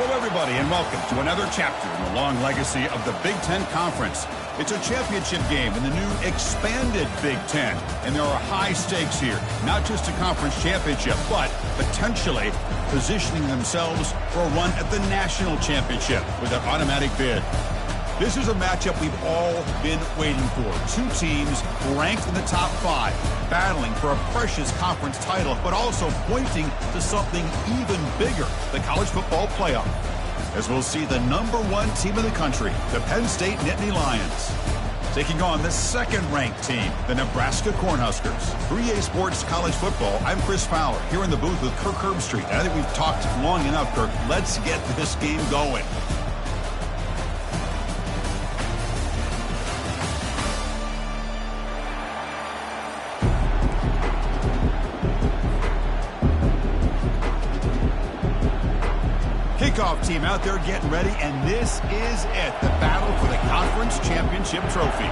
Hello, everybody, and welcome to another chapter in the long legacy of the Big Ten Conference. It's a championship game in the new expanded Big Ten, and there are high stakes here, not just a conference championship, but potentially positioning themselves for a run at the national championship with an automatic bid. This is a matchup we've all been waiting for. Two teams ranked in the top 5, battling for a precious conference title, but also pointing to something even bigger, the college football playoff. As we'll see the #1 team in the country, the Penn State Nittany Lions, taking on the second-ranked team, the Nebraska Cornhuskers. For EA Sports College Football, I'm Chris Fowler, here in the booth with Kirk Herbstreit. I think we've talked long enough, Kirk. Let's get this game going. Kickoff team out there getting ready, and this is it, the battle for the conference championship trophy.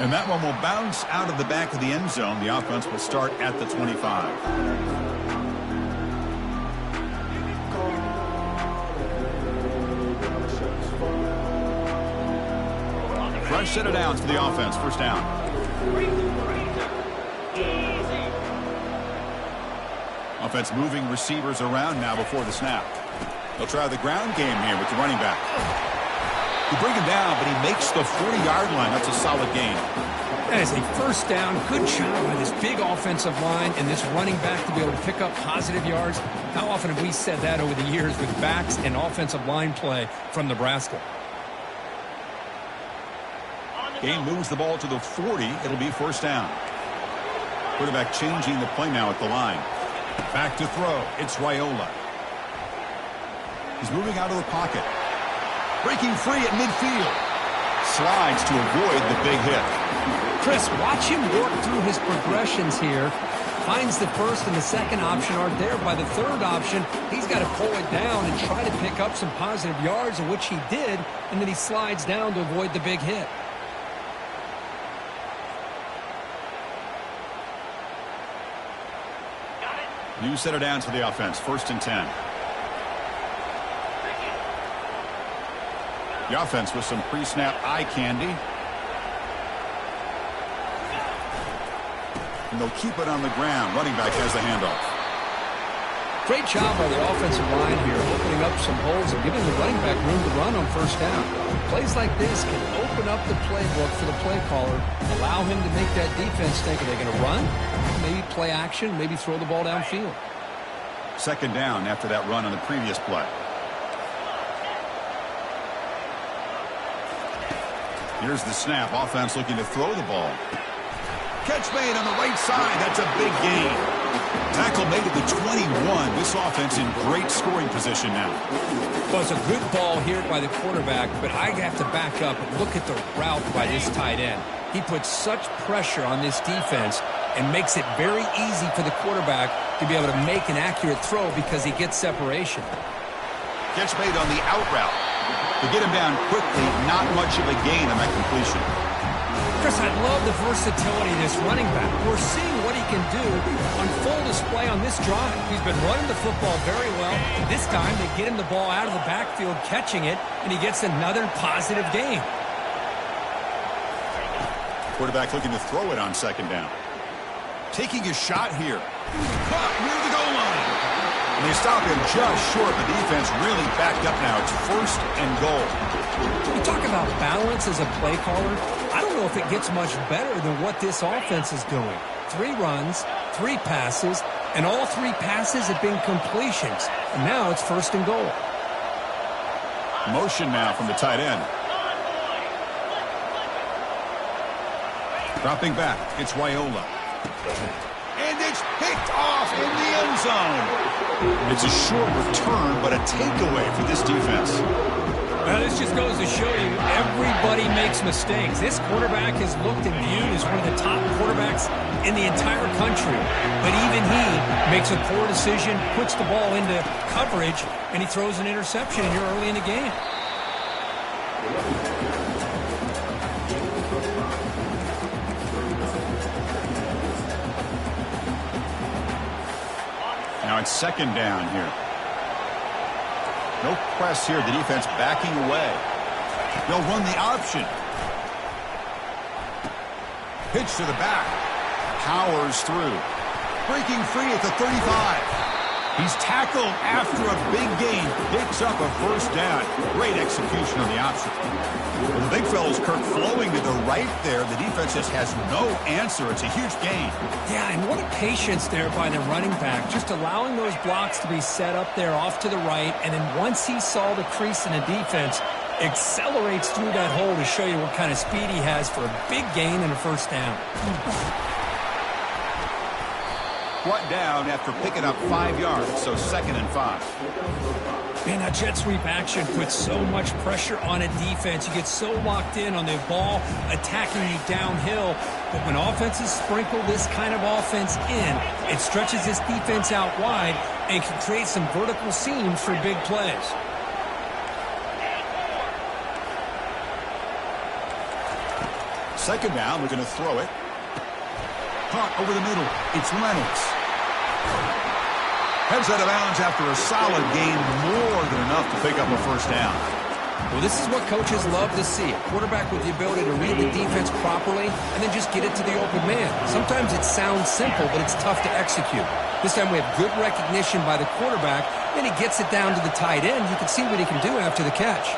And that one will bounce out of the back of the end zone. The offense will start at the 25. Fresh set of downs for the offense, first down. Offense moving receivers around now before the snap. They'll try the ground game here with the running back. He bring him down, but he makes the 40-yard line. That's a solid gain. That is a first down. Good job by this big offensive line and this running back to be able to pick up positive yards. How often have we said that over the years with backs and offensive line play from Nebraska? Game moves the ball to the 40. It'll be first down. Quarterback changing the play now at the line. Back to throw. It's Raiola. He's moving out of the pocket. Breaking free at midfield. Slides to avoid the big hit. Chris, watch him work through his progressions here. Finds the first and the second option aren't there. By the third option, he's got to pull it down and try to pick up some positive yards, of which he did, and then he slides down to avoid the big hit. New set of downs for the offense. First and 10. The offense with some pre-snap eye candy. And they'll keep it on the ground. Running back has the handoff. Great job by the offensive line here, opening up some holes and giving the running back room to run on first down. Plays like this can open up the playbook for the play caller, allow him to make that defense think, are they going to run? Maybe play action, maybe throw the ball downfield. Second down after that run on the previous play. Here's the snap. Offense looking to throw the ball. Catch made on the right side. That's a big gain. Tackle made at the 21. This offense in great scoring position now. Well, it's a good ball here by the quarterback, but I have to back up and look at the route by this tight end. He puts such pressure on this defense and makes it very easy for the quarterback to be able to make an accurate throw because he gets separation. Catch made on the out route. To get him down quickly, not much of a gain on that completion. Chris, I love the versatility of this running back. We're seeing what he can do on full display on this drive. He's been running the football very well. This time, they get him the ball out of the backfield, catching it, and he gets another positive gain. Quarterback looking to throw it on second down. Taking a shot here. Caught near the goal line. And they stop him just short. The defense really backed up now. It's first and goal. We talk about balance as a play caller. I don't know if it gets much better than what this offense is doing. 3 runs, 3 passes, and all 3 passes have been completions. And now it's first and goal. Motion now from the tight end. Dropping back, it's Raiola. And it's picked off in the end zone. It's a short return, but a takeaway for this defense. Well, this just goes to show you everybody makes mistakes. This quarterback is looked and viewed as one of the top quarterbacks in the entire country. But even he makes a poor decision, puts the ball into coverage, and he throws an interception here early in the game. On second down here. No press here. The defense backing away. They'll run the option. Pitch to the back. Powers through. Breaking free at the 35. He's tackled after a big gain. Picks up a first down. Great execution on the option. Well, the big fellow's Kirk flowing to the right there. The defense just has no answer. It's a huge gain. Yeah, and what a patience there by the running back. Just allowing those blocks to be set up there off to the right. And then once he saw the crease in the defense, accelerates through that hole to show you what kind of speed he has for a big gain and a first down. Brought down after picking up 5 yards, so 2nd and 5. Man, that jet sweep action puts so much pressure on a defense. You get so locked in on the ball attacking you downhill. But when offenses sprinkle this kind of offense in, it stretches this defense out wide and can create some vertical seams for big plays. Second down, we're going to throw it. Caught over the middle. It's Lennox. Heads out of bounds after a solid gain, more than enough to pick up a first down. Well, this is what coaches love to see. A quarterback with the ability to read the defense properly and then just get it to the open man. Sometimes it sounds simple, but it's tough to execute. This time we have good recognition by the quarterback, then he gets it down to the tight end. You can see what he can do after the catch.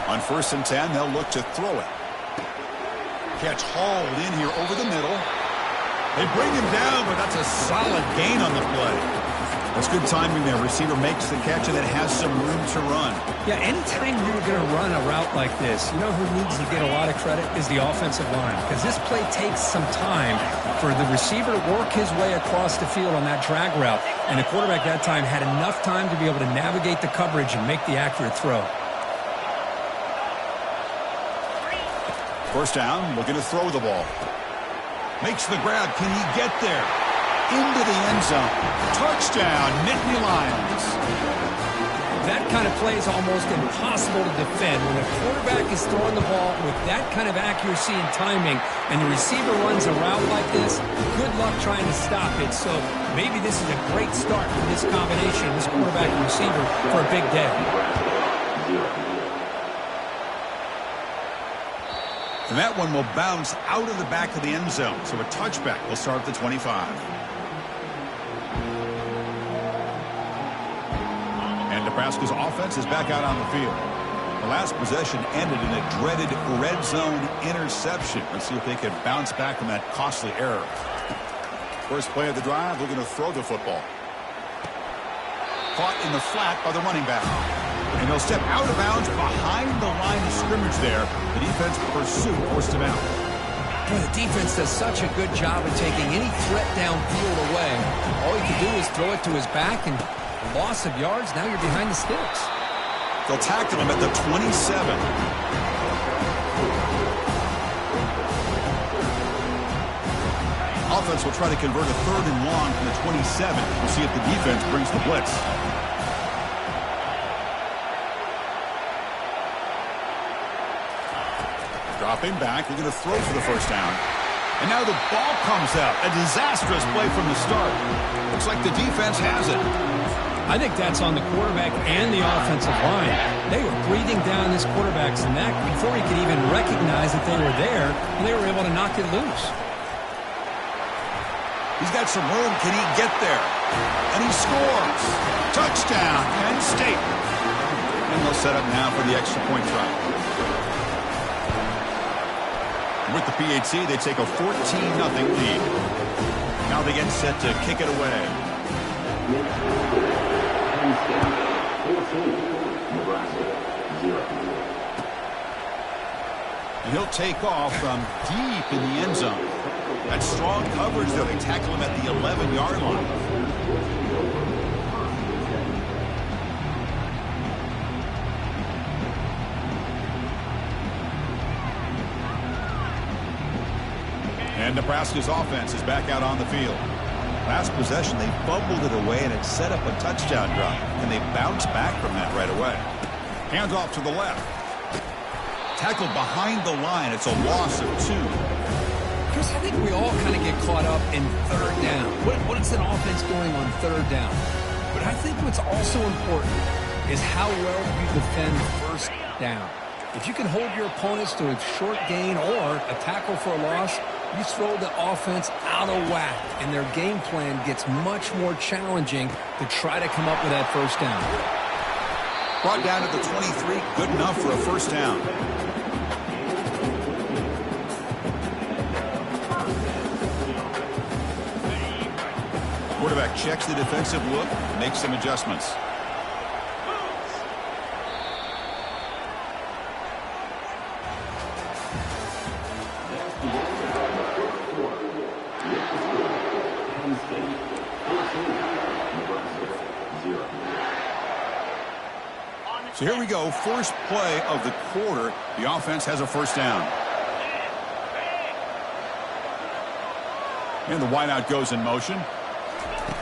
On 1st and 10, they'll look to throw it. Catch hauled in here over the middle. They bring him down, but that's a solid gain on the play. That's good timing there. Receiver makes the catch and then has some room to run. Yeah, anytime you're going to run a route like this, you know who needs to get a lot of credit is the offensive line. Because this play takes some time for the receiver to work his way across the field on that drag route. And the quarterback that time had enough time to be able to navigate the coverage and make the accurate throw. First down, looking to throw the ball. Makes the grab. Can he get there? Into the end zone. Touchdown, Nittany Lions. That kind of play is almost impossible to defend. When a quarterback is throwing the ball with that kind of accuracy and timing, and the receiver runs a route like this, good luck trying to stop it. So maybe this is a great start for this combination, this quarterback and receiver, for a big day. And that one will bounce out of the back of the end zone. So a touchback will start at the 25. And Nebraska's offense is back out on the field. The last possession ended in a dreaded red zone interception. Let's see if they can bounce back from that costly error. First play of the drive, we're going to throw the football. Caught in the flat by the running back. And he'll step out of bounds behind the line of scrimmage there. The defense pursuit forced him out. Boy, the defense does such a good job of taking any threat downfield away. All he can do is throw it to his back, and loss of yards, now you're behind the sticks. They'll tackle him at the 27. Offense will try to convert a 3rd and long from the 27. We'll see if the defense brings the blitz. Dropping back, we're going to throw for the first down. And now the ball comes out. A disastrous play from the start. Looks like the defense has it. I think that's on the quarterback and the offensive line. They were breathing down this quarterback's neck before he could even recognize that they were there, and they were able to knock it loose. He's got some room. Can he get there? And he scores. Touchdown, Penn State. And they'll set up now for the extra point try. With the PHC, they take a 14-0 lead. Now they get set to kick it away. And he'll take off from deep in the end zone. That strong coverage, though. They tackle him at the 11-yard line. And Nebraska's offense is back out on the field. Last possession, they fumbled it away, and it set up a touchdown drive. And they bounce back from that right away. Hands off to the left. Tackled behind the line. It's a loss of 2. Chris, I think we all kind of get caught up in third down. What is an offense doing on third down? But I think what's also important is how well you defend first down. If you can hold your opponents to a short gain or a tackle for a loss, you throw the offense out of whack, and their game plan gets much more challenging to try to come up with that first down. Brought down to the 23, good enough for a first down. Quarterback checks the defensive look, makes some adjustments. So here we go, first play of the quarter. The offense has a first down. And the wideout goes in motion.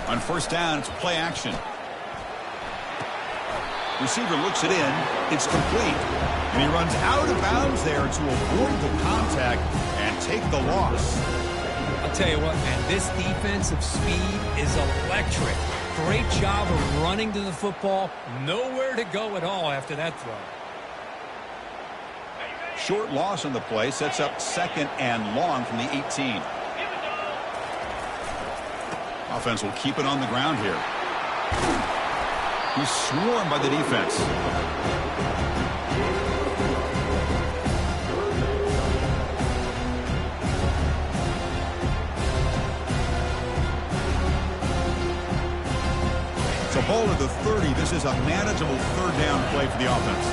On first down, it's play action. Receiver looks it in. It's complete. And he runs out of bounds there to avoid the contact and take the loss. I'll tell you what, man, this defensive speed is electric. Great job of running to the football. Nowhere to go at all after that throw. Short loss on the play sets up second and long from the 18. Offense will keep it on the ground here. He's swarmed by the defense. So ball at the 30. This is a manageable third down play for the offense.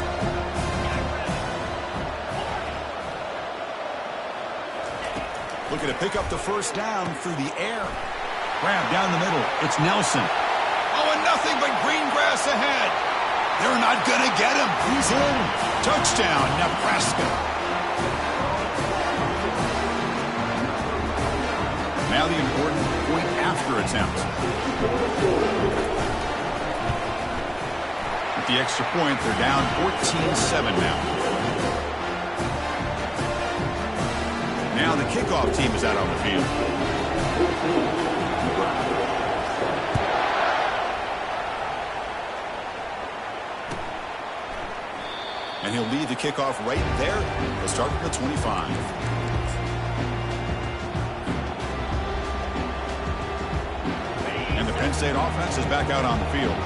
Looking to pick up the first down through the air. Grab down the middle. It's Nelson. Oh, and nothing but green grass ahead. They're not going to get him. He's in. Touchdown, Nebraska. Now the important point after attempt. With the extra point, they're down 14-7 now. Now the kickoff team is out on the field. And he'll lead the kickoff right there. He'll start at the 25. And the Penn State offense is back out on the field.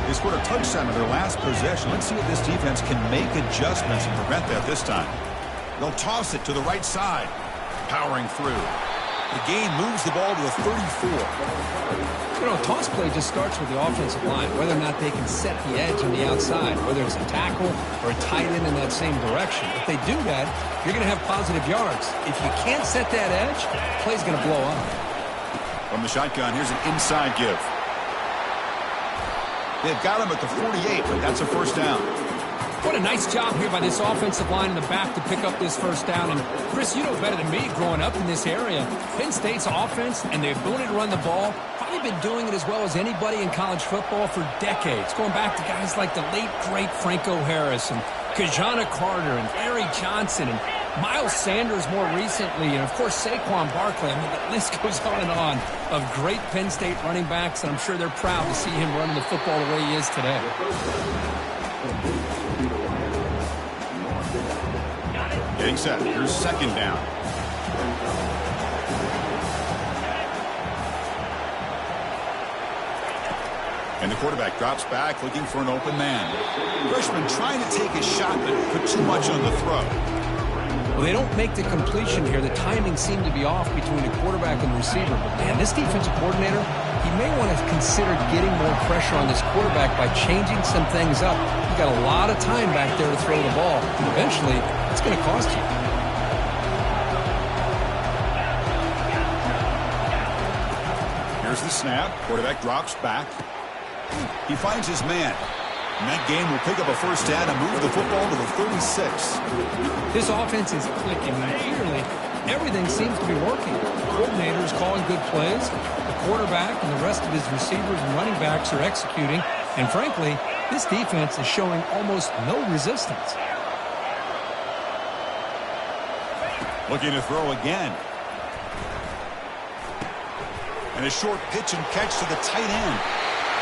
They scored a touchdown in their last possession. Let's see if this defense can make adjustments and prevent that this time. They'll toss it to the right side. Powering through. The gain moves the ball to the 34. You know, a toss play just starts with the offensive line, whether or not they can set the edge on the outside, whether it's a tackle or a tight end in that same direction. If they do that, you're going to have positive yards. If you can't set that edge, the play's going to blow up. From the shotgun, here's an inside give. They've got him at the 48, but that's a first down. What a nice job here by this offensive line in the back to pick up this first down. And, Chris, you know better than me growing up in this area. Penn State's offense and the ability to run the ball, probably been doing it as well as anybody in college football for decades, going back to guys like the late, great Franco Harris and Kajana Carter and Larry Johnson and Miles Sanders more recently, and, of course, Saquon Barkley. I mean, the list goes on of great Penn State running backs, and I'm sure they're proud to see him running the football the way he is today. Getting set. Here's second down. And the quarterback drops back looking for an open man. Freshman trying to take a shot but put too much on the throw. Well, they don't make the completion here. The timing seemed to be off between the quarterback and the receiver. But, man, this defensive coordinator, he may want to consider getting more pressure on this quarterback by changing some things up. You've got a lot of time back there to throw the ball. And eventually, it's going to cost you. Here's the snap. Quarterback drops back. He finds his man. And that game will pick up a first down and move the football to the 36. This offense is clicking. Clearly, everything seems to be working. The coordinator is calling good plays. The quarterback and the rest of his receivers and running backs are executing. And frankly, this defense is showing almost no resistance. Looking to throw again. And a short pitch and catch to the tight end.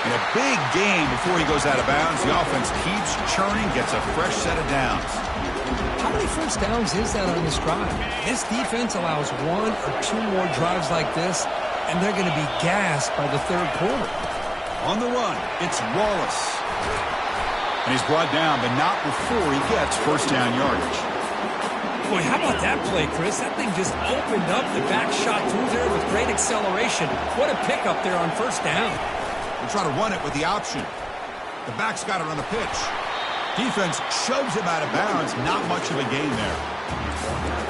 And a big gain before he goes out of bounds. The offense keeps churning, gets a fresh set of downs. How many first downs is that on this drive? This defense allows 1 or 2 more drives like this, and they're going to be gassed by the third quarter. On the run, it's Wallace. And he's brought down, but not before he gets first down yardage. Boy, how about that play, Chris? That thing just opened up. The back shot through there with great acceleration. What a pickup there on first down. They try to run it with the option. The back's got it on the pitch. Defense shoves him out of bounds. Not much of a gain there.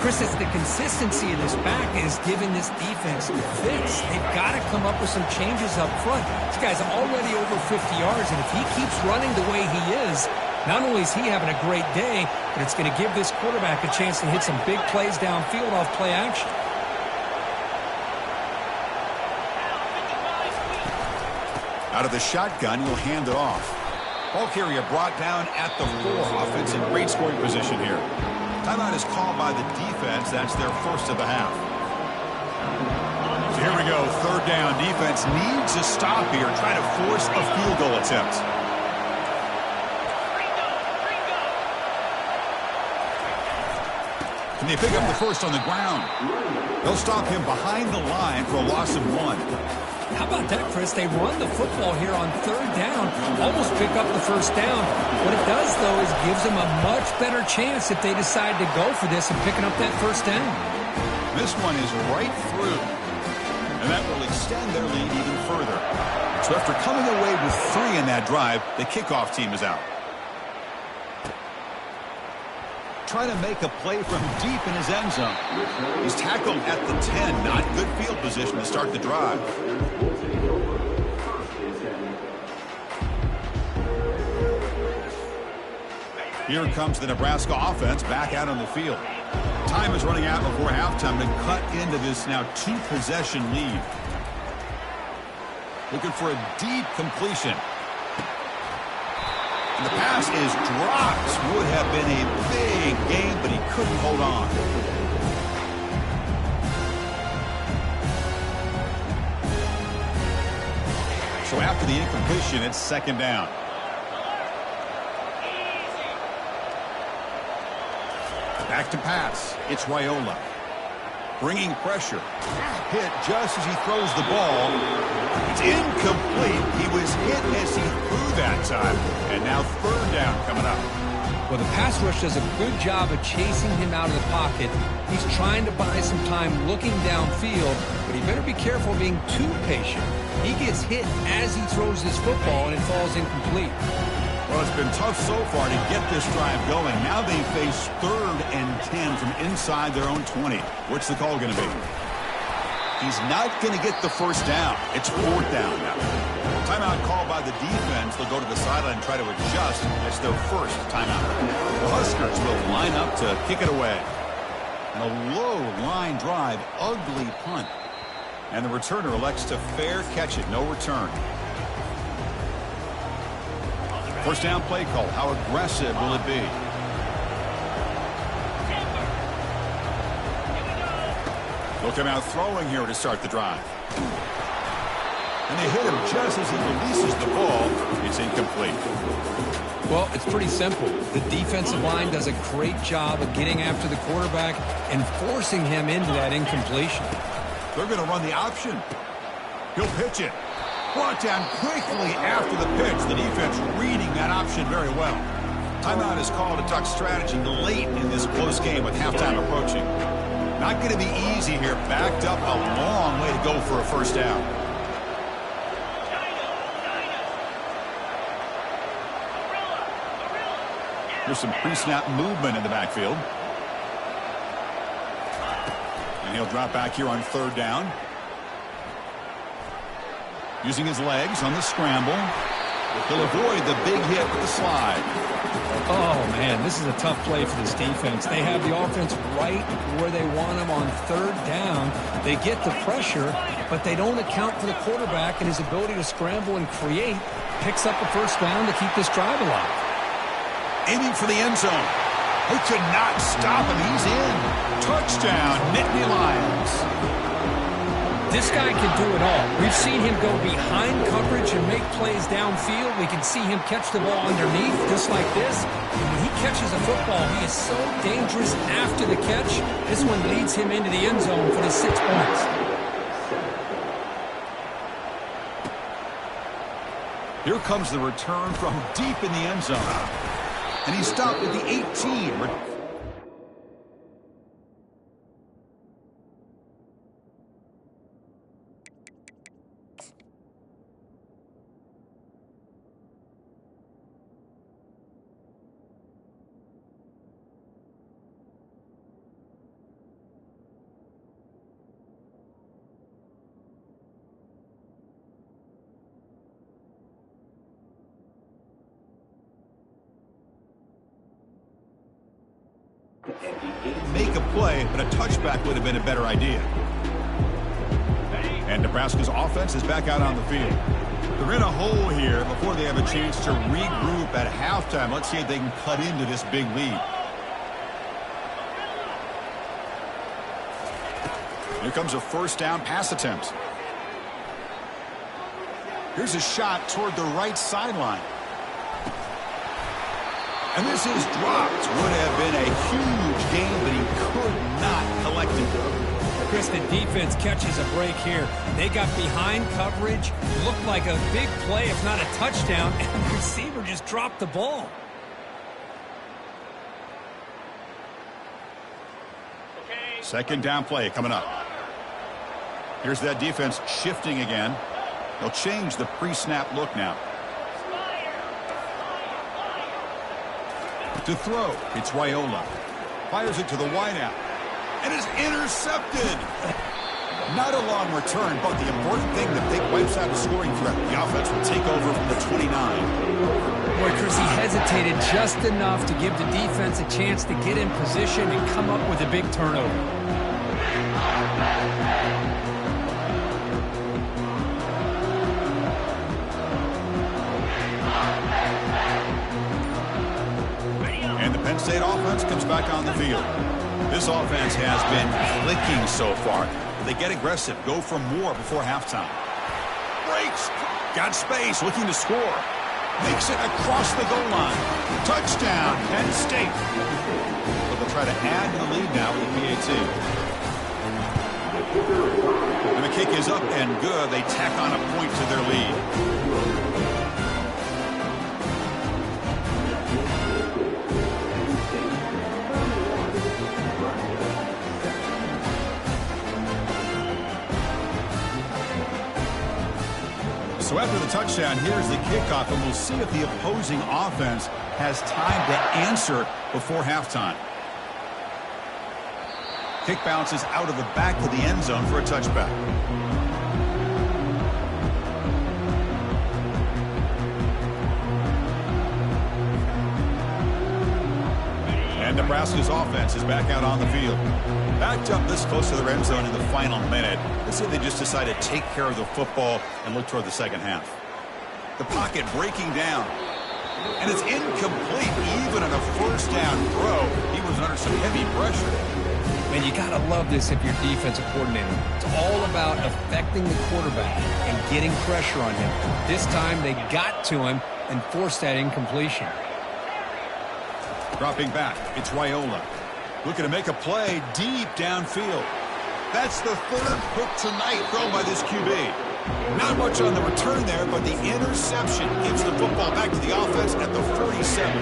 Chris, it's the consistency of this back is giving this defense fits. They've got to come up with some changes up front. This guy's already over 50 yards, and if he keeps running the way he is, not only is he having a great day, but it's going to give this quarterback a chance to hit some big plays downfield off play action. Out of the shotgun, he'll hand it off. Ball carrier brought down at the 4. Offense in great scoring position here. Timeout is called by the defense. That's their first of the half. So here we go. Third down. Defense needs a stop here. Try to force a field goal attempt. Can they pick up the first on the ground? They'll stop him behind the line for a loss of 1. How about that, Chris? They run the football here on third down, almost pick up the first down. What it does, though, is gives them a much better chance if they decide to go for this and picking up that first down. This one is right through, and that will extend their lead even further. So after coming away with 3 in that drive, the kickoff team is out. Trying to make a play from deep in his end zone. He's tackled at the 10. Not good field position to start the drive. Here comes the Nebraska offense back out on the field. Time is running out before halftime to cut into this now 2-possession lead. Looking for a deep completion. And the pass is dropped. Would have been a big gain, but he couldn't hold on. So after the incompletion, it's second down. Back to pass. It's Raiola. Bringing pressure. Hit just as he throws the ball. It's incomplete. He was hit as he threw that time. And now third down coming up. Well, the pass rush does a good job of chasing him out of the pocket. He's trying to buy some time looking downfield, but he better be careful being too patient. He gets hit as he throws this football, and it falls incomplete. Well, it's been tough so far to get this drive going. Now they face 3rd and 10 from inside their own 20. What's the call going to be? He's not going to get the first down. It's 4th down now. Timeout called by the defense. They'll go to the sideline and try to adjust. It's their first timeout. The Huskers will line up to kick it away. And a low line drive, ugly punt. And the returner elects to fair catch it. No return. First down play call. How aggressive will it be? They'll come out throwing here to start the drive. And they hit him just as he releases the ball. It's incomplete. Well, it's pretty simple. The defensive line does a great job of getting after the quarterback and forcing him into that incompletion. They're going to run the option. He'll pitch it. Brought down quickly after the pitch. The defense reading that option very well. Timeout is called to talk strategy late in this close game with halftime approaching. Not going to be easy here. Backed up a long way to go for a first down. There's some pre-snap movement in the backfield. And he'll drop back here on 3rd down. Using his legs on the scramble. He'll avoid the big hit with the slide. Oh, man, this is a tough play for this defense. They have the offense right where they want them on 3rd down. They get the pressure, but they don't account for the quarterback and his ability to scramble and create. Picks up the first down to keep this drive alive. Aiming for the end zone. They could not stop him. He's in. Touchdown, Nittany Lions. This guy can do it all. We've seen him go behind coverage and make plays downfield. We can see him catch the ball underneath just like this. And when he catches a football, he is so dangerous after the catch. This one leads him into the end zone for the 6 points. Here comes the return from deep in the end zone. And he stopped at the 18. Make a play, but a touchback would have been a better idea. And Nebraska's offense is back out on the field. They're in a hole here before they have a chance to regroup at halftime. Let's see if they can cut into this big lead. Here comes a first down pass attempt. Here's a shot toward the right sideline. And this is dropped. Would have been a huge gain, but he could not collect it. Chris, the defense catches a break here. They got behind coverage, looked like a big play, if not a touchdown, and the receiver just dropped the ball. Second down play coming up. Here's that defense shifting again. They'll change the pre-snap look now. To throw, it's Raiola. Fires it to the wideout. And is intercepted. Not a long return, but the important thing that they wipes out a scoring threat. The offense will take over from the 29. Boy, Chris, he hesitated just enough to give the defense a chance to get in position and come up with a big turnover. Penn State offense comes back on the field. This offense has been clicking so far. They get aggressive, go for more before halftime. Breaks, got space, looking to score. Makes it across the goal line. Touchdown, Penn State. But they'll try to add to the lead now with the PAT. And the kick is up and good. They tack on a point to their lead. So after the touchdown, here's the kickoff, and we'll see if the opposing offense has time to answer before halftime. Kick bounces out of the back of the end zone for a touchback. And Nebraska's offense is back out on the field. Backed up this close to the end zone in the final minute. Let's see if they just decide to take care of the football and look toward the second half. The pocket breaking down. And it's incomplete even on a first down throw. He was under some heavy pressure. Man, you got to love this if you're defensive coordinator. It's all about affecting the quarterback and getting pressure on him. This time they got to him and forced that incompletion. Dropping back, it's Raiola. Looking to make a play deep downfield. That's the third pick tonight thrown by this QB. Not much on the return there, but the interception gives the football back to the offense at the 47.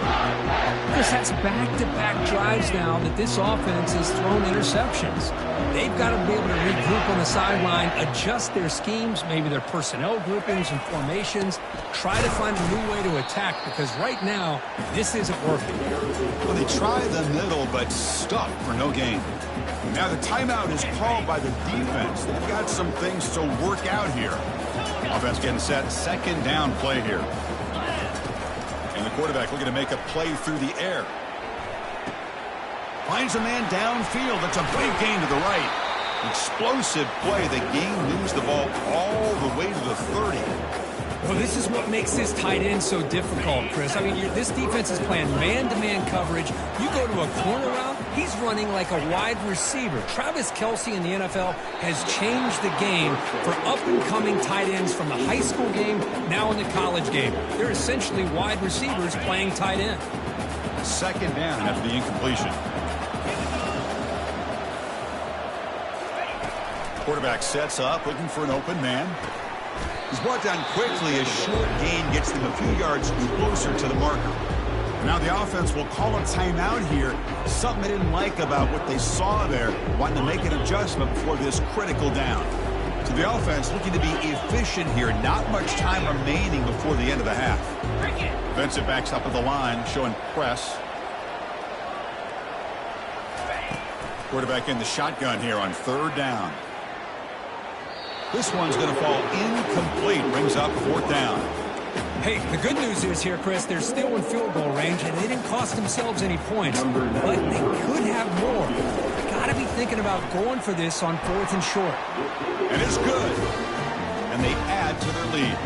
Chris, that's back-to-back drives now that this offense has thrown interceptions. They've got to be able to regroup on the sideline, adjust their schemes, maybe their personnel groupings and formations, try to find a new way to attack, because right now, this isn't working. Well, they try the middle, but stuck for no gain. Now the timeout is called by the defense. They've got some things to work out here. Offense getting set. Second down play here. And the quarterback looking to make a play through the air. Finds a man downfield. That's a big gain to the right. Explosive play. The game moves the ball all the way to the 30. Well, this is what makes this tight end so difficult, Chris. I mean, this defense is playing man-to-man coverage. You go to a corner route, he's running like a wide receiver. Travis Kelce in the NFL has changed the game for up-and-coming tight ends from the high school game, now in the college game. They're essentially wide receivers playing tight end. Second down after the incompletion. Quarterback sets up, looking for an open man. He's brought down quickly. A short gain gets them a few yards closer to the marker. Now the offense will call a timeout here. Something they didn't like about what they saw there. Wanting to make an adjustment before this critical down. So the offense looking to be efficient here. Not much time remaining before the end of the half. Defensive backs up at the line, showing press. Quarterback in the shotgun here on third down. This one's going to fall incomplete. Brings up fourth down. Hey, the good news is here, Chris, they're still in field goal range, and they didn't cost themselves any points, but they could have more. Got to be thinking about going for this on fourth and short. And it's good. And they add to their lead.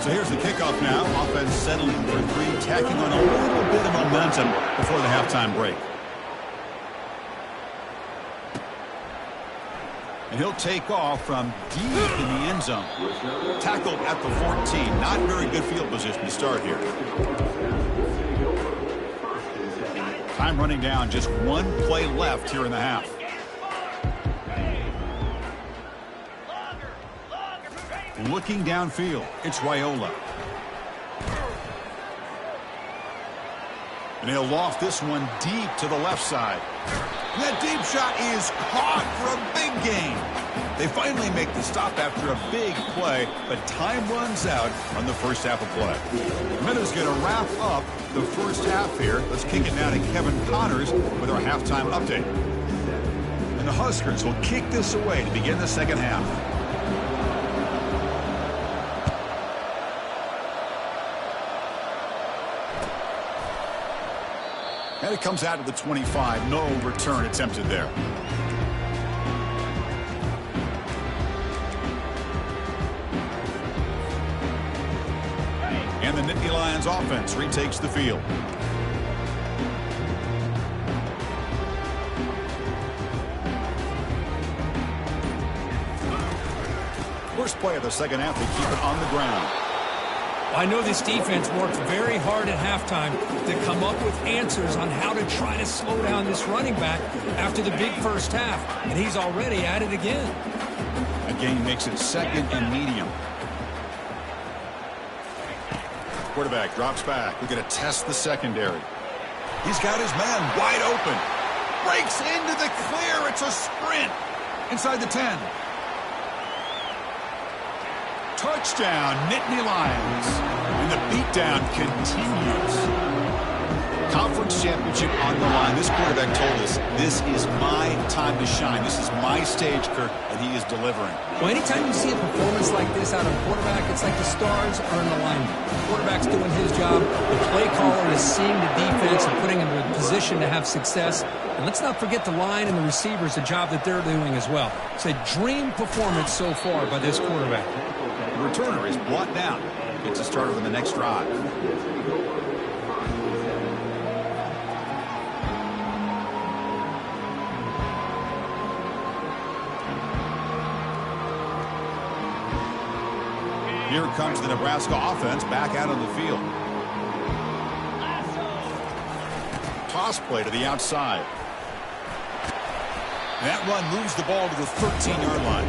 So here's the kickoff now. Offense settling for three, tacking on a little bit of momentum before the halftime break. And he'll take off from deep in the end zone. Tackled at the 14. Not very good field position to start here. Time running down. Just one play left here in the half. Looking downfield. It's Raiola. And he'll loft this one deep to the left side. And that deep shot is caught for a big gain. They finally make the stop after a big play, but time runs out on the first half of play. Minutes going to wrap up the first half here. Let's kick it now to Kevin Connors with our halftime update. And the Huskers will kick this away to begin the second half. And it comes out of the 25. No return attempted there. And the Nittany Lions offense retakes the field. First play of the second half, they keep it on the ground. I know this defense worked very hard at halftime to come up with answers on how to try to slow down this running back after the big first half, and he's already at it again. A gain makes it second and medium. Quarterback drops back. We're going to test the secondary. He's got his man wide open. Breaks into the clear. It's a sprint inside the 10. Touchdown, Nittany Lions. And the beatdown continues. Conference championship on the line. This quarterback told us, this is my time to shine. This is my stage, Kirk, and he is delivering. Well, anytime you see a performance like this out of a quarterback, it's like the stars are in alignment. The quarterback's doing his job. The play caller is seeing the defense and putting him in a position to have success. And let's not forget the line and the receivers, the job that they're doing as well. It's a dream performance so far by this quarterback. The returner is brought down. Gets a start on the next drive. Here comes the Nebraska offense back out on the field. Toss play to the outside. That run moves the ball to the 13-yard line.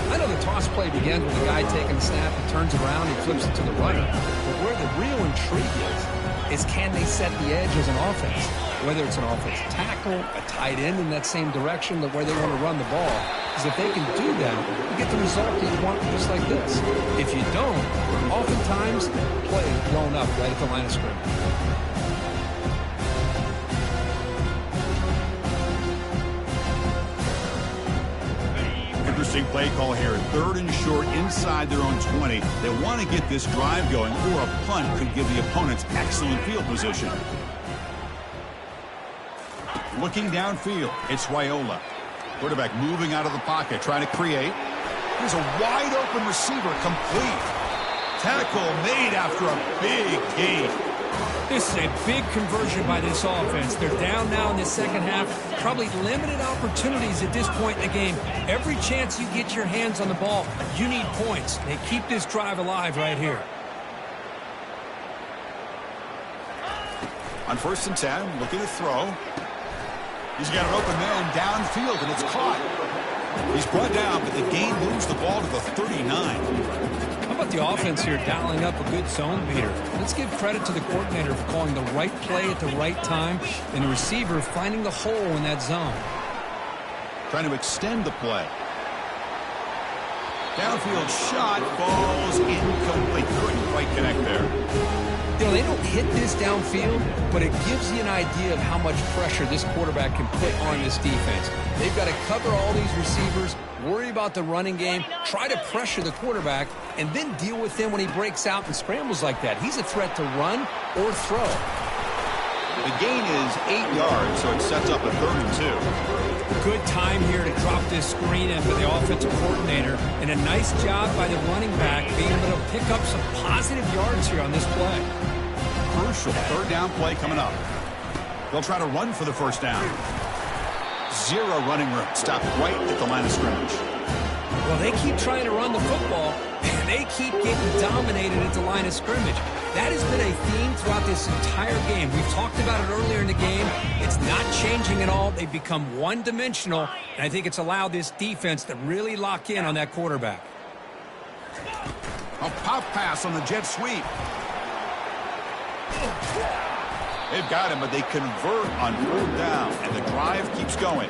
I know the toss play begins with a guy taking a snap, he turns around, he flips it to the right. But where the real intrigue is can they set the edge as an offense? Whether it's an offensive tackle, a tight end in that same direction, where they want to run the ball. Because if they can do that, you get the result that you want just like this. If you don't, oftentimes, play is blown up right at the line of scrimmage. Interesting play call here. Third and short inside their own 20. They want to get this drive going, or a punt could give the opponents excellent field position. Looking downfield, it's Raiola. Quarterback moving out of the pocket, trying to create. There's a wide open receiver, complete. Tackle made after a big gain. This is a big conversion by this offense. They're down now in the second half. Probably limited opportunities at this point in the game. Every chance you get your hands on the ball, you need points. They keep this drive alive right here. On 1st and 10, looking to throw. He's got an open man downfield, and it's caught. He's brought down, but the gain moves the ball to the 39. How about the offense here dialing up a good zone beater? Let's give credit to the coordinator for calling the right play at the right time and the receiver finding the hole in that zone. Trying to extend the play. Downfield shot falls incomplete. Couldn't quite connect there. You know, they don't hit this downfield, but it gives you an idea of how much pressure this quarterback can put on this defense. They've got to cover all these receivers, worry about the running game, try to pressure the quarterback, and then deal with him when he breaks out and scrambles like that. He's a threat to run or throw. The gain is 8 yards, so it sets up a 3rd and 2. Good time here to drop this screen in for the offensive coordinator, and a nice job by the running back being able to pick up some positive yards here on this play. Crucial 3rd down play coming up. They'll try to run for the 1st down. 0 running room. Stopped right at the line of scrimmage. Well, they keep trying to run the football, and they keep getting dominated at the line of scrimmage. That has been a theme throughout this entire game. We've talked about it earlier in the game. It's not changing at all. They've become one-dimensional, and I think it's allowed this defense to really lock in on that quarterback. A pop pass on the jet sweep. They've got him, but they convert on 4th down, and the drive keeps going.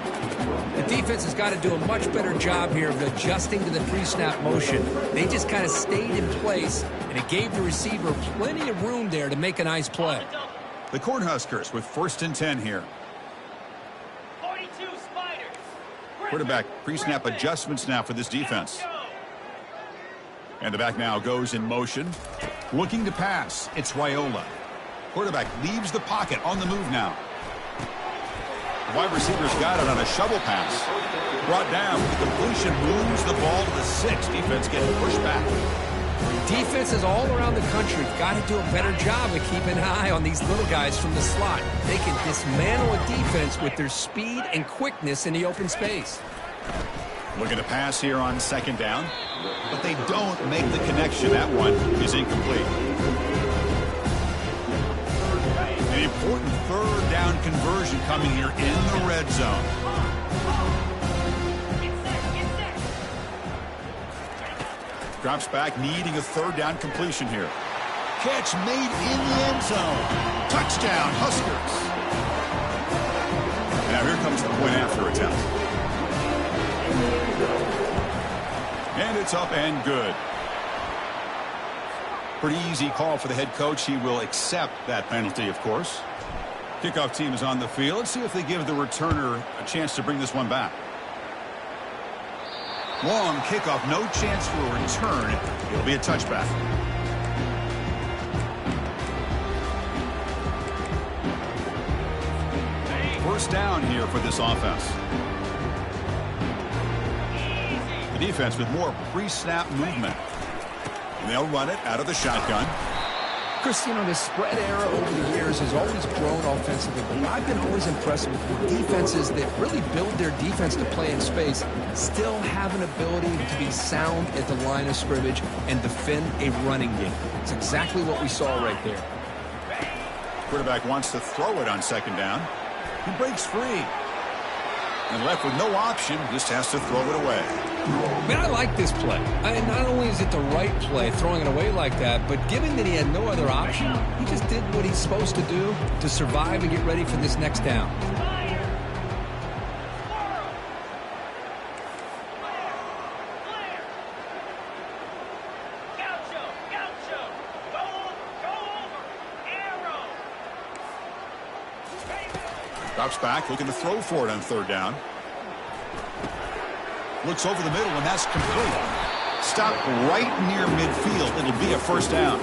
The defense has got to do a much better job here of adjusting to the pre-snap motion. They just kind of stayed in place, and it gave the receiver plenty of room there to make a nice play. The Cornhuskers with 1st and 10 here. 42 Spiders. Quarterback pre-snap adjustments now for this defense. And the back now goes in motion. Looking to pass. It's Raiola. Quarterback leaves the pocket on the move now. The wide receiver's got it on a shovel pass. Brought down. The completion moves the ball to the 6. Defense getting pushed back. Defenses all around the country have got to do a better job of keeping an eye on these little guys from the slot. They can dismantle a defense with their speed and quickness in the open space. Looking to pass here on 2nd down, but they don't make the connection. That one is incomplete. An important 3rd down conversion coming here in the red zone. Drops back, needing a 3rd down completion here. Catch made in the end zone. Touchdown, Huskers. Now here comes the point after attempt. And it's up and good. Pretty easy call for the head coach. He will accept that penalty, of course. Kickoff team is on the field. Let's see if they give the returner a chance to bring this one back. Long kickoff, no chance for a return. It'll be a touchback. First down here for this offense. The defense with more pre-snap movement. And they'll run it out of the shotgun. Chris, you know, the spread era over the years has always grown offensively, but I've been always impressed with defenses that really build their defense to play in space, still have an ability to be sound at the line of scrimmage and defend a running game. It's exactly what we saw right there. Quarterback wants to throw it on 2nd down. He breaks free. And left with no option, just has to throw it away. Man, I like this play. Not only is it the right play, throwing it away like that, but given that he had no other option, he just did what he's supposed to do to survive and get ready for this next down. Drops back, looking to throw for it on 3rd down. Looks over the middle, and that's complete. Stopped right near midfield. It'll be a 1st down.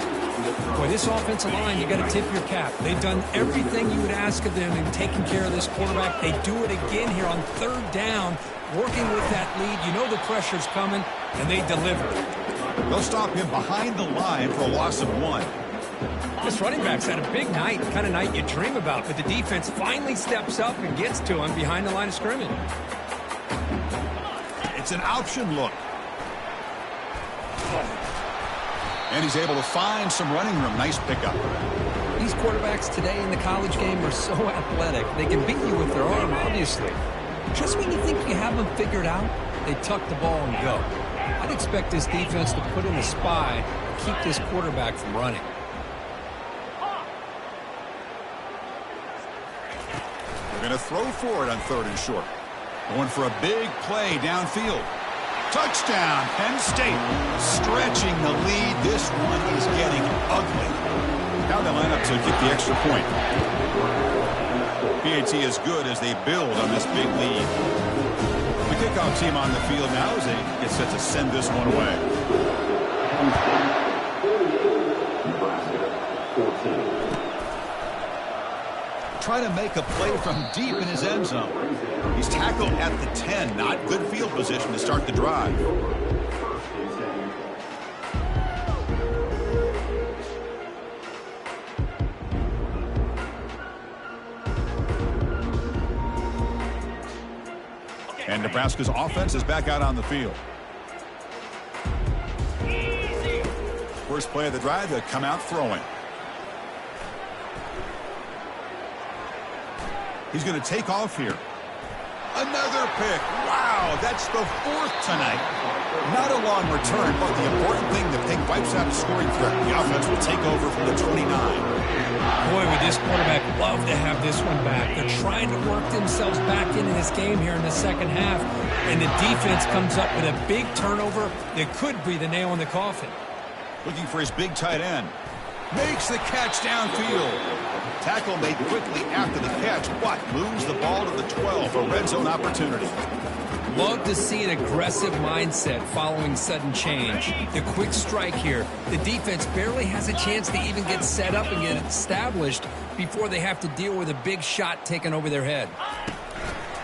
Boy, this offensive line, you got to tip your cap. They've done everything you would ask of them in taking care of this quarterback. They do it again here on 3rd down, working with that lead. You know the pressure's coming, and they deliver. They'll stop him behind the line for a loss of 1. This running back's had a big night, the kind of night you dream about, but the defense finally steps up and gets to him behind the line of scrimmage. It's an option look. And he's able to find some running room. Nice pickup. These quarterbacks today in the college game are so athletic. They can beat you with their arm, obviously. Just when you think you have them figured out, they tuck the ball and go. I'd expect this defense to put in a spy and keep this quarterback from running. They're going to throw for it on 3rd and short. Going for a big play downfield. Touchdown, Penn State. Stretching the lead. This one is getting ugly. Now they line up to kick the extra point. PAT is good as they build on this big lead. The kickoff team on the field now as they get set to send this one away. Nebraska, 14. Trying to make a play from deep in his end zone. He's tackled at the 10. Not good field position to start the drive. And Nebraska's offense is back out on the field. First play of the drive, they'll come out throwing. He's going to take off here. Another pick. Wow, that's the 4th tonight. Not a long return, but the important thing, the pick wipes out a scoring threat. The offense will take over from the 29. Boy, would this quarterback love to have this one back. They're trying to work themselves back into this game here in the second half, and the defense comes up with a big turnover that could be the nail in the coffin. Looking for his big tight end. Makes the catch downfield. Tackle made quickly after the catch, but moves the ball to the 12, a red zone opportunity. Love to see an aggressive mindset following sudden change. The quick strike here. The defense barely has a chance to even get set up and get established before they have to deal with a big shot taken over their head.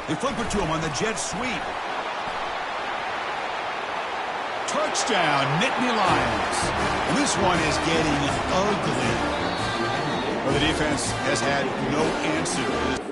They flip it to him on the jet sweep. Touchdown, Nittany Lions. And this one is getting ugly. Well, the defense has had no answer.